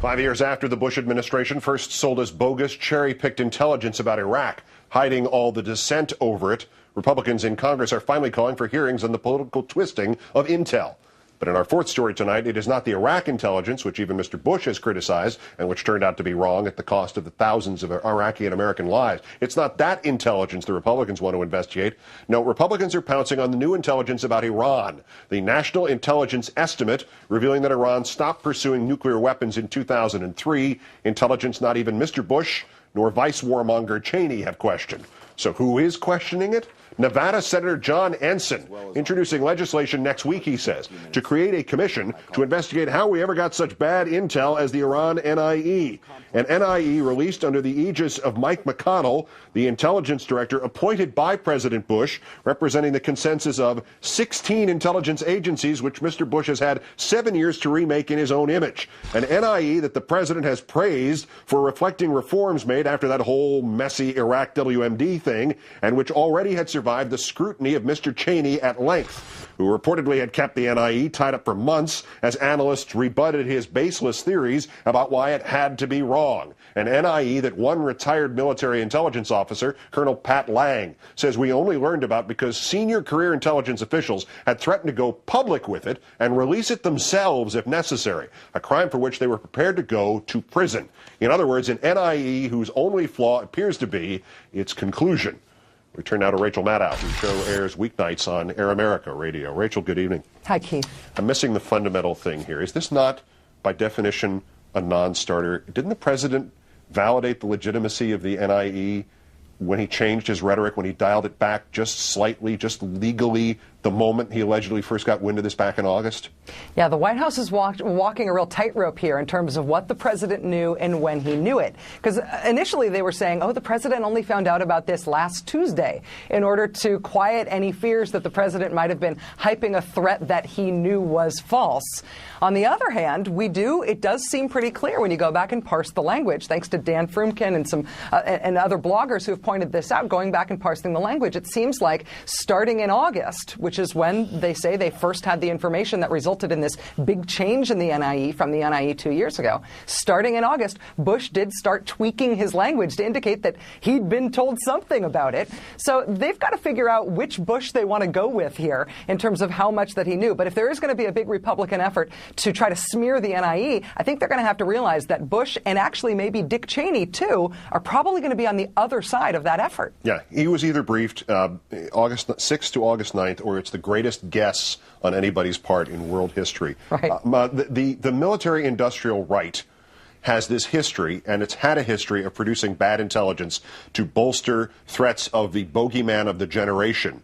5 years after the Bush administration first sold us bogus, cherry-picked intelligence about Iraq, hiding all the dissent over it, Republicans in Congress are finally calling for hearings on the political twisting of intel. But in our fourth story tonight, it is not the Iraq intelligence, which even Mr. Bush has criticized, and which turned out to be wrong at the cost of the thousands of Iraqi and American lives. It's not that intelligence the Republicans want to investigate. No, Republicans are pouncing on the new intelligence about Iran. The National Intelligence Estimate revealing that Iran stopped pursuing nuclear weapons in 2003. Intelligence not even Mr. Bush nor Vice Warmonger Cheney have questioned. So who is questioning it? Nevada Senator John Ensign, introducing legislation next week, he says, to create a commission to investigate how we ever got such bad intel as the Iran NIE. An NIE released under the aegis of Mike McConnell, the intelligence director appointed by President Bush, representing the consensus of 16 intelligence agencies, which Mr. Bush has had 7 years to remake in his own image. An NIE that the president has praised for reflecting reforms made after that whole messy Iraq WMD thing, and which already had survived the scrutiny of Mr. Cheney at length, who reportedly had kept the NIE tied up for months as analysts rebutted his baseless theories about why it had to be wrong. An NIE that one retired military intelligence officer, Colonel Pat Lang, says we only learned about because senior career intelligence officials had threatened to go public with it and release it themselves if necessary, a crime for which they were prepared to go to prison. In other words, an NIE whose only flaw appears to be its conclusion. We turn now to Rachel Maddow, whose show airs weeknights on Air America Radio. Rachel, good evening. Hi, Keith. I'm missing the fundamental thing here. Is this not, by definition, a non-starter? Didn't the president validate the legitimacy of the NIE when he changed his rhetoric, when he dialed it back just slightly, just legally, the moment he allegedly first got wind of this back in August? Yeah, the White House is walking a real tightrope here in terms of what the president knew and when he knew it. Because initially they were saying, oh, the president only found out about this last Tuesday in order to quiet any fears that the president might have been hyping a threat that he knew was false. On the other hand, it does seem pretty clear when you go back and parse the language, thanks to Dan Frumkin and some and other bloggers who have pointed this out, going back and parsing the language, it seems like starting in August, which is when they say they first had the information that resulted in this big change in the NIE from the NIE 2 years ago. Starting in August, Bush did start tweaking his language to indicate that he'd been told something about it. So they've got to figure out which Bush they want to go with here in terms of how much that he knew. But if there is going to be a big Republican effort to try to smear the NIE, I think they're going to have to realize that Bush and actually maybe Dick Cheney, too, are probably going to be on the other side of that effort. Yeah, he was either briefed August 6th to August 9th, or it's the greatest guess on anybody's part in world history. Right. The military-industrial right has this history, and it's had a history of producing bad intelligence to bolster threats of the bogeyman of the generation.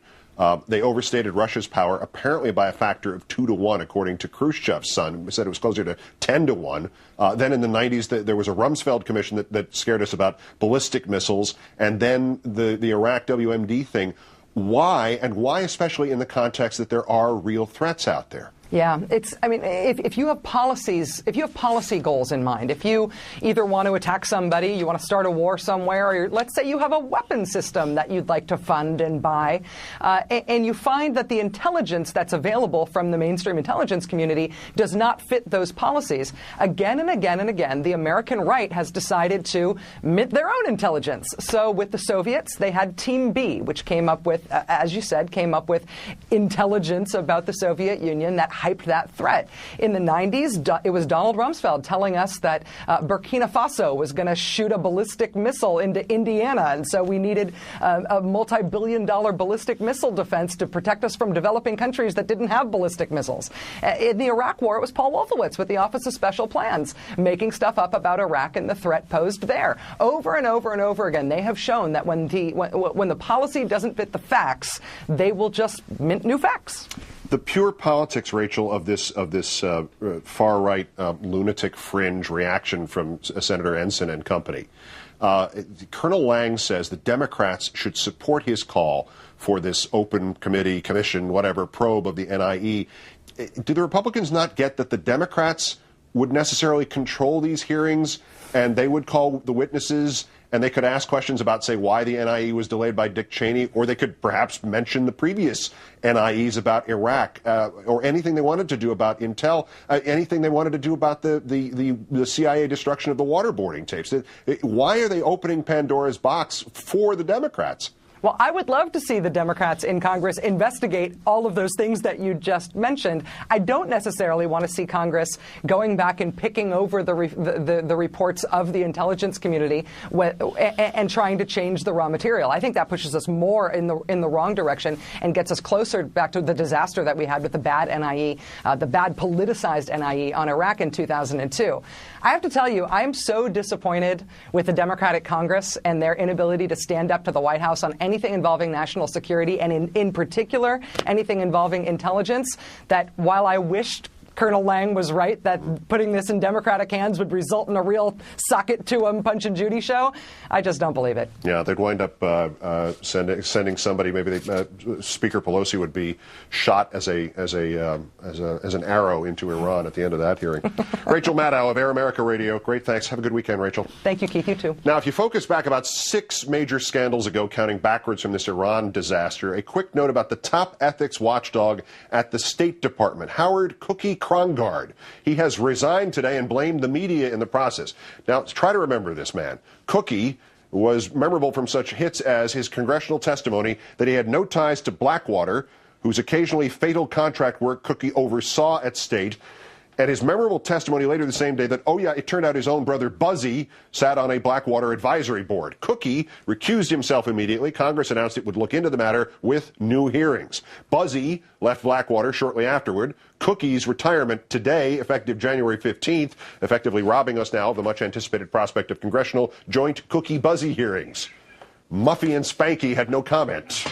They overstated Russia's power apparently by a factor of 2 to 1, according to Khrushchev's son. He said it was closer to 10 to 1. Then in the 90s, there was a Rumsfeld commission that scared us about ballistic missiles, and then the Iraq WMD thing. Why, and why especially in the context that there are real threats out there? Yeah, if you have policy goals in mind, if you either want to attack somebody, you want to start a war somewhere, or let's say you have a weapon system that you'd like to fund and buy, and you find that the intelligence that's available from the mainstream intelligence community does not fit those policies, again and again and again, the American right has decided to mint their own intelligence. So with the Soviets, they had Team B, which came up with, as you said, intelligence about the Soviet Union that hyped that threat. In the 90s, it was Donald Rumsfeld telling us that Burkina Faso was going to shoot a ballistic missile into Indiana, and so we needed a multi-billion-dollar ballistic missile defense to protect us from developing countries that didn't have ballistic missiles. In the Iraq War, it was Paul Wolfowitz with the Office of Special Plans making stuff up about Iraq and the threat posed there. Over and over and over again, they have shown that when the policy doesn't fit the facts, they will just mint new facts. The pure politics, Rachel, of this far-right lunatic fringe reaction from Senator Ensign and company. Colonel Lang says the Democrats should support his call for this open committee, commission, whatever, probe of the NIE. Do the Republicans not get that the Democrats would necessarily control these hearings, and they would call the witnesses, and they could ask questions about, say, why the NIE was delayed by Dick Cheney, or they could perhaps mention the previous NIEs about Iraq, or anything they wanted to do about Intel, anything they wanted to do about the CIA destruction of the waterboarding tapes. Why are they opening Pandora's box for the Democrats? Well, I would love to see the Democrats in Congress investigate all of those things that you just mentioned. I don't necessarily want to see Congress going back and picking over the reports of the intelligence community and trying to change the raw material. I think that pushes us more in the wrong direction and gets us closer back to the disaster that we had with the bad NIE, the bad politicized NIE on Iraq in 2002. I have to tell you, I am so disappointed with the Democratic Congress and their inability to stand up to the White House on anything involving national security, and in particular, anything involving intelligence, that while I wished Colonel Lang was right that putting this in Democratic hands would result in a real socket to 'em Punch and Judy show, I just don't believe it. Yeah, they'd wind up sending somebody. Maybe Speaker Pelosi would be shot as an arrow into Iran at the end of that hearing. Rachel Maddow of Air America Radio. Great, thanks. Have a good weekend, Rachel. Thank you, Keith. You too. Now, if you focus back about 6 major scandals ago, counting backwards from this Iran disaster, a quick note about the top ethics watchdog at the State Department, Howard Cookie Krongard. He has resigned today and blamed the media in the process. Now, try to remember this man. Cookie was memorable from such hits as his congressional testimony that he had no ties to Blackwater, whose occasionally fatal contract work Cookie oversaw at State, and his memorable testimony later the same day that, oh yeah, it turned out his own brother Buzzy sat on a Blackwater advisory board. Cookie recused himself immediately. Congress announced it would look into the matter with new hearings. Buzzy left Blackwater shortly afterward. Cookie's retirement today, effective January 15th, effectively robbing us now of the much-anticipated prospect of congressional joint Cookie-Buzzy hearings. Muffy and Spanky had no comment.